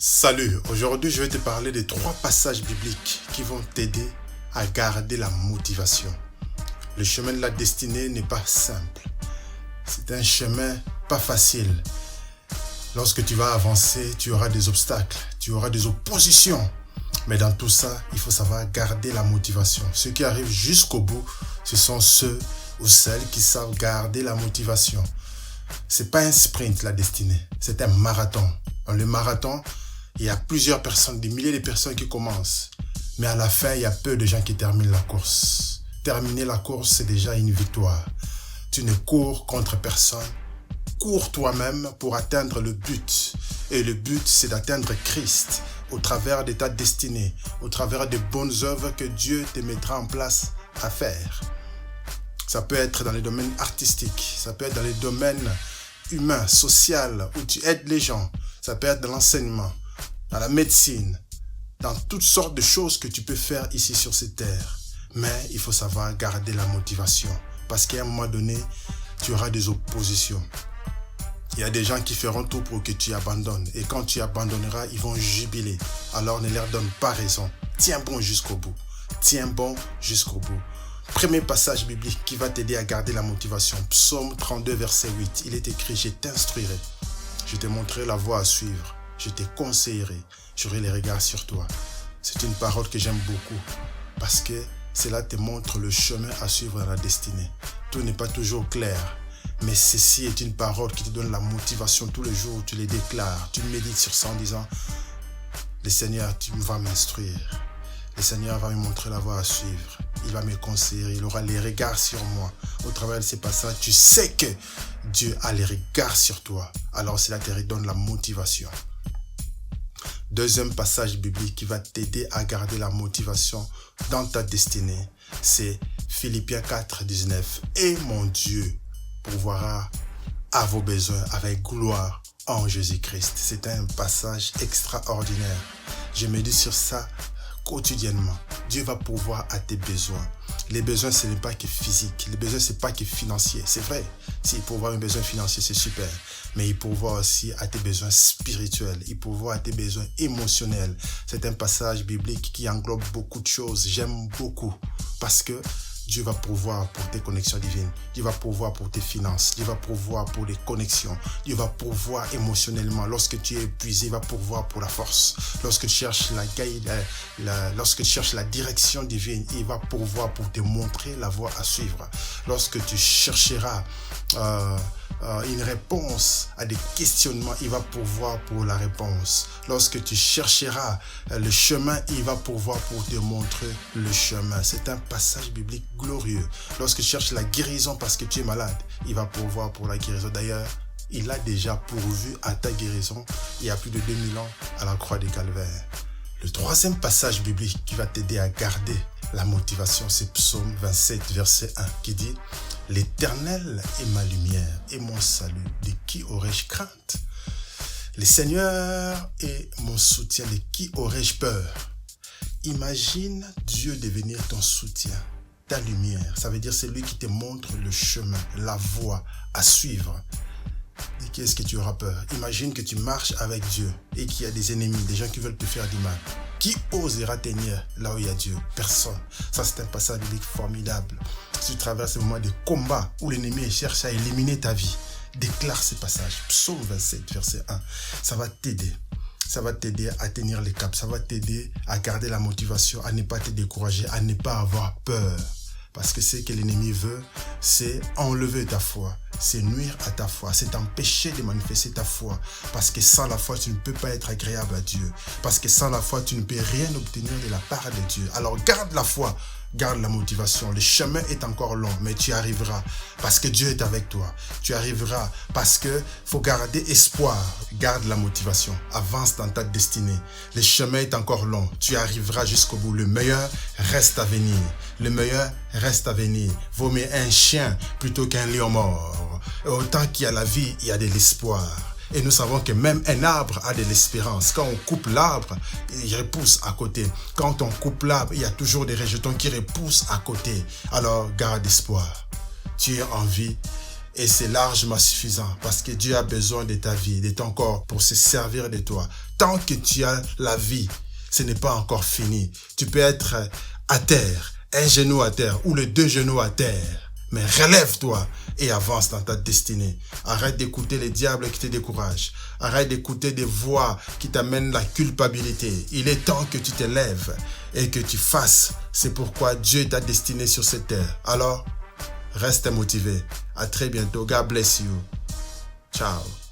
Salut, aujourd'hui je vais te parler de 3 passages bibliques qui vont t'aider à garder la motivation. Le chemin de la destinée n'est pas simple. C'est un chemin pas facile. Lorsque tu vas avancer, tu auras des obstacles, tu auras des oppositions. Mais dans tout ça, il faut savoir garder la motivation. Ceux qui arrivent jusqu'au bout, ce sont ceux ou celles qui savent garder la motivation. C'est pas un sprint la destinée, c'est un marathon. Dans le marathon, il y a plusieurs personnes, des milliers de personnes qui commencent. Mais à la fin, il y a peu de gens qui terminent la course. Terminer la course, c'est déjà une victoire. Tu ne cours contre personne. Cours toi-même pour atteindre le but. Et le but, c'est d'atteindre Christ au travers de ta destinée, au travers des bonnes œuvres que Dieu te mettra en place à faire. Ça peut être dans les domaines artistiques, ça peut être dans les domaines humains, sociaux, où tu aides les gens. Ça peut être dans l'enseignement, dans la médecine, dans toutes sortes de choses que tu peux faire ici sur cette terre. Mais il faut savoir garder la motivation. Parce qu'à un moment donné, tu auras des oppositions. Il y a des gens qui feront tout pour que tu abandonnes. Et quand tu abandonneras, ils vont jubiler. Alors ne leur donne pas raison. Tiens bon jusqu'au bout. Tiens bon jusqu'au bout. Premier passage biblique qui va t'aider à garder la motivation. Psaume 32, verset 8. Il est écrit, je t'instruirai. Je te montrerai la voie à suivre. Je te conseillerai. J'aurai les regards sur toi. C'est une parole que j'aime beaucoup. Parce que cela te montre le chemin à suivre dans la destinée. Tout n'est pas toujours clair. Mais ceci est une parole qui te donne la motivation tous les jours. Tu les déclares. Tu médites sur ça en disant, le Seigneur, tu vas m'instruire. Le Seigneur va me montrer la voie à suivre. Il va me conseiller. Il aura les regards sur moi. Au travers de ces passages, tu sais que Dieu a les regards sur toi. Alors cela te redonne la motivation. Deuxième passage biblique qui va t'aider à garder la motivation dans ta destinée, c'est Philippiens 4, 19. Et mon Dieu pourvoira à vos besoins avec gloire en Jésus-Christ. C'est un passage extraordinaire. Je médite sur ça quotidiennement. Dieu va pourvoir à tes besoins. Les besoins, ce n'est pas que physique. Les besoins, ce n'est pas que financier. C'est vrai. S'il pourvoit mes besoins financiers, c'est super. Mais il pourvoit aussi à tes besoins spirituels. Il pourvoit à tes besoins émotionnels. C'est un passage biblique qui englobe beaucoup de choses. J'aime beaucoup. Parce que Dieu va pourvoir pour tes connexions divines. Dieu va pourvoir pour tes finances. Dieu va pourvoir pour les connexions. Dieu va pourvoir émotionnellement. Lorsque tu es épuisé, il va pourvoir pour la force. Lorsque tu cherches lorsque tu cherches la direction divine, il va pourvoir pour te montrer la voie à suivre. Lorsque tu chercheras une réponse à des questionnements, il va pourvoir pour la réponse. Lorsque tu chercheras le chemin, il va pourvoir pour te montrer le chemin. C'est un passage biblique glorieux. Lorsque tu cherches la guérison parce que tu es malade, il va pourvoir pour la guérison. D'ailleurs, il a déjà pourvu à ta guérison il y a plus de 2000 ans à la croix du Calvaire. Le troisième passage biblique qui va t'aider à garder la motivation, c'est Psaume 27, verset 1, qui dit « L'Éternel est ma lumière et mon salut, de qui aurais-je crainte? Le Seigneur est mon soutien, de qui aurais-je peur ?» Imagine Dieu devenir ton soutien, ta lumière. Ça veut dire c'est lui qui te montre le chemin, la voie à suivre. De qui est-ce que tu auras peur? Imagine que tu marches avec Dieu et qu'il y a des ennemis, des gens qui veulent te faire du mal. Qui osera tenir là où il y a Dieu? Personne. Ça, c'est un passage biblique formidable. Si tu traverses un moment de combat où l'ennemi cherche à éliminer ta vie, déclare ce passage. Psaume 27, verset 1. Ça va t'aider. Ça va t'aider à tenir les caps. Ça va t'aider à garder la motivation, à ne pas te décourager, à ne pas avoir peur. Parce que ce que l'ennemi veut, c'est enlever ta foi, c'est nuire à ta foi, c'est t'empêcher de manifester ta foi. Parce que sans la foi, tu ne peux pas être agréable à Dieu. Parce que sans la foi, tu ne peux rien obtenir de la part de Dieu. Alors garde la foi, garde la motivation. Le chemin est encore long, mais tu arriveras parce que Dieu est avec toi. Tu arriveras parce que faut garder espoir. Garde la motivation. Avance dans ta destinée. Le chemin est encore long. Tu arriveras jusqu'au bout. Le meilleur reste à venir. Le meilleur reste à venir. Vaut mieux un chien plutôt qu'un lion mort. Et autant qu'il y a la vie, il y a de l'espoir. Et nous savons que même un arbre a de l'espérance. Quand on coupe l'arbre, il repousse à côté. Quand on coupe l'arbre, il y a toujours des rejetons qui repoussent à côté. Alors, garde espoir. Tu es en vie Et c'est largement suffisant parce que Dieu a besoin de ta vie, de ton corps pour se servir de toi. tant que tu as la vie, ce n'est pas encore fini. Tu peux être à terre, un genou à terre ou les deux genoux à terre. Mais relève-toi et avance dans ta destinée. Arrête d'écouter les diables qui te découragent. Arrête d'écouter des voix qui t'amènent la culpabilité. Il est temps que tu te lèves et que tu fasses. C'est pourquoi Dieu t'a destiné sur cette terre. Alors, reste motivé. À très bientôt. God bless you. Ciao.